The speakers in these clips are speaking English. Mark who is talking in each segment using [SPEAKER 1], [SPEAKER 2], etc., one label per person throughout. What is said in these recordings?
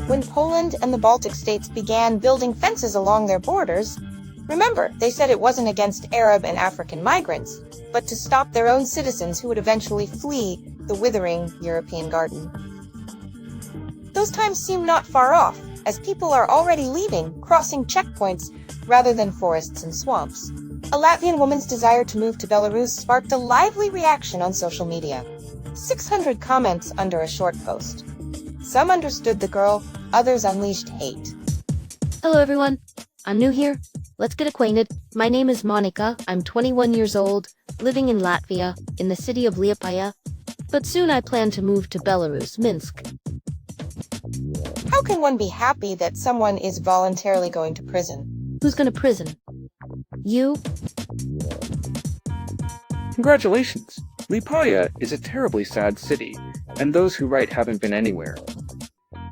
[SPEAKER 1] When Poland and the Baltic states began building fences along their borders, remember, they said it wasn't against Arab and African migrants, but to stop their own citizens who would eventually flee the withering European garden. Those times seem not far off, as people are already leaving, crossing checkpoints, rather than forests and swamps. A Latvian woman's desire to move to Belarus sparked a lively reaction on social media. 600 comments under a short post. Some understood the girl, others unleashed hate.
[SPEAKER 2] Hello everyone, I'm new here. Let's get acquainted. My name is Monica, I'm 21 years old, living in Latvia, in the city of Liepāja. But soon I plan to move to Belarus, Minsk.
[SPEAKER 1] How can one be happy that someone is voluntarily going to prison?
[SPEAKER 2] Who's going to prison? You?
[SPEAKER 3] Congratulations! Liepāja is a terribly sad city, and those who write haven't been anywhere.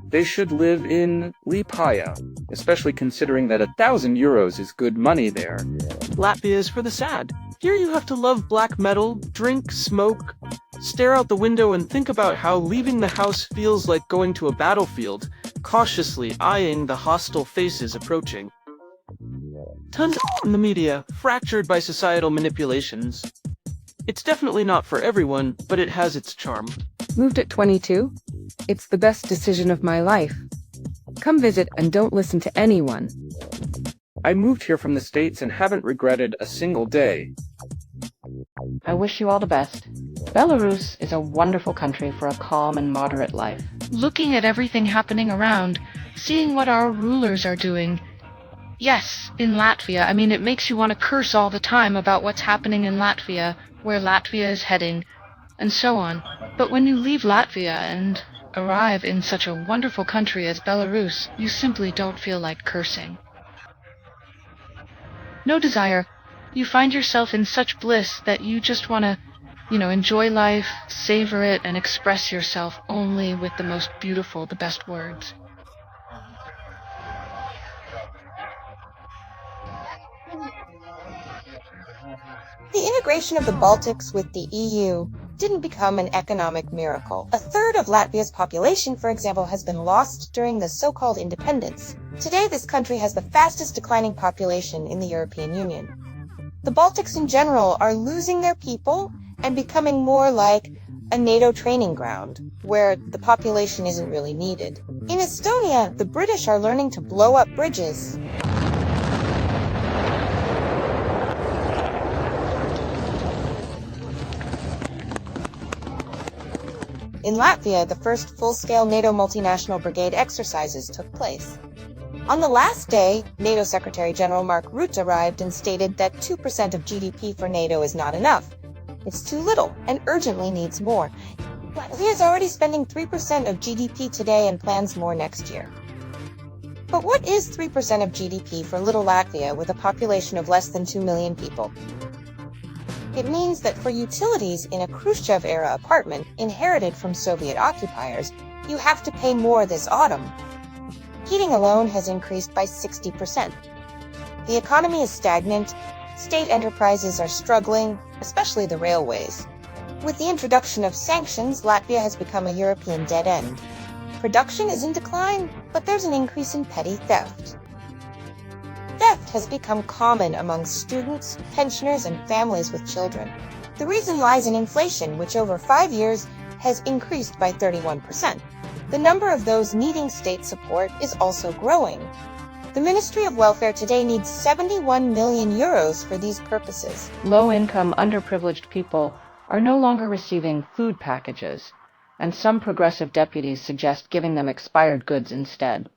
[SPEAKER 3] They should live in Liepāja, especially considering that €1,000 is good money there.
[SPEAKER 4] Latvia is for the sad. Here you have to love black metal, drink, smoke, stare out the window and think about how leaving the house feels like going to a battlefield, cautiously eyeing the hostile faces approaching. Tons in the media, fractured by societal manipulations. It's definitely not for everyone, but it has its charm.
[SPEAKER 5] Moved at 22? It's the best decision of my life. Come visit and don't listen to anyone.
[SPEAKER 3] I moved here from the States and haven't regretted a single day.
[SPEAKER 6] I wish you all the best. Belarus is a wonderful country for a calm and moderate life.
[SPEAKER 7] Looking at everything happening around, seeing what our rulers are doing. Yes, in Latvia, it makes you want to curse all the time about what's happening in Latvia, where Latvia is heading, and so on. But when you leave Latvia and arrive in such a wonderful country as Belarus, you simply don't feel like cursing. No desire. You find yourself in such bliss that you just want to, enjoy life, savor it, and express yourself only with the most beautiful, the best words.
[SPEAKER 1] The integration of the Baltics with the EU didn't become an economic miracle. A third of Latvia's population, for example, has been lost during the so-called independence. Today, this country has the fastest declining population in the European Union. The Baltics in general are losing their people and becoming more like a NATO training ground, where the population isn't really needed. In Estonia, the British are learning to blow up bridges. In Latvia, the first full-scale NATO multinational brigade exercises took place. On the last day, NATO Secretary General Mark Rutte arrived and stated that 2% of GDP for NATO is not enough. It's too little and urgently needs more. Latvia is already spending 3% of GDP today and plans more next year. But what is 3% of GDP for little Latvia with a population of less than 2 million people? It means that for utilities in a Khrushchev-era apartment inherited from Soviet occupiers, you have to pay more this autumn. Heating alone has increased by 60%. The economy is stagnant, state enterprises are struggling, especially the railways. With the introduction of sanctions, Latvia has become a European dead end. Production is in decline, but there's an increase in petty theft. Theft has become common among students, pensioners, and families with children. The reason lies in inflation, which over 5 years has increased by 31%. The number of those needing state support is also growing. The Ministry of Welfare today needs €71 million for these purposes.
[SPEAKER 6] Low-income, underprivileged people are no longer receiving food packages, and some progressive deputies suggest giving them expired goods instead.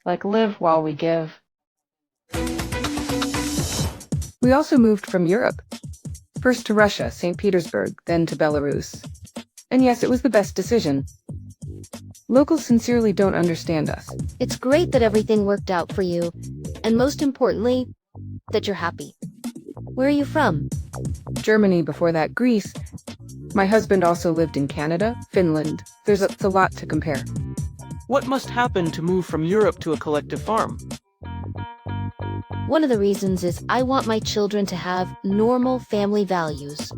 [SPEAKER 6] Like live while we give.
[SPEAKER 5] We also moved from Europe. First to Russia, St. Petersburg, then to Belarus. And yes, it was the best decision. Locals sincerely don't understand us.
[SPEAKER 2] It's great that everything worked out for you, and most importantly, that you're happy. Where are you from?
[SPEAKER 5] Germany, before that Greece. My husband also lived in Canada, Finland. There's a lot to compare.
[SPEAKER 4] What must happen to move from Europe to a collective farm?
[SPEAKER 2] One of the reasons is I want my children to have normal family values.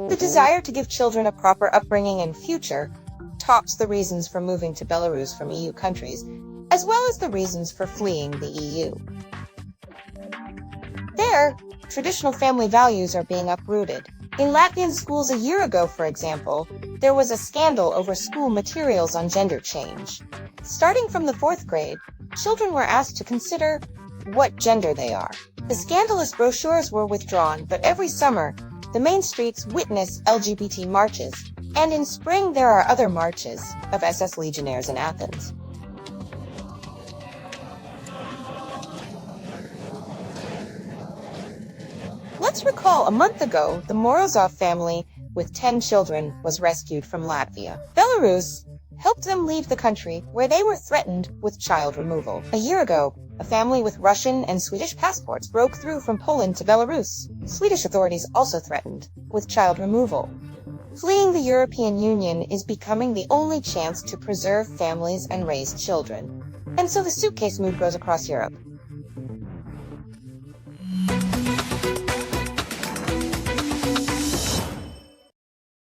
[SPEAKER 1] The desire to give children a proper upbringing and future tops the reasons for moving to Belarus from EU countries, as well as the reasons for fleeing the EU. There, traditional family values are being uprooted. In Latvian schools a year ago, for example, there was a scandal over school materials on gender change. Starting from the 4th grade, children were asked to consider what gender they are. The scandalous brochures were withdrawn, but every summer, the main streets witness LGBT marches, and in spring there are other marches of SS legionnaires in Athens. Let's recall a month ago, the Morozov family with 10 children was rescued from Latvia. Belarus helped them leave the country where they were threatened with child removal. A year ago, a family with Russian and Swedish passports broke through from Poland to Belarus. Swedish authorities also threatened with child removal. Fleeing the European Union is becoming the only chance to preserve families and raise children. And so the suitcase move goes across Europe.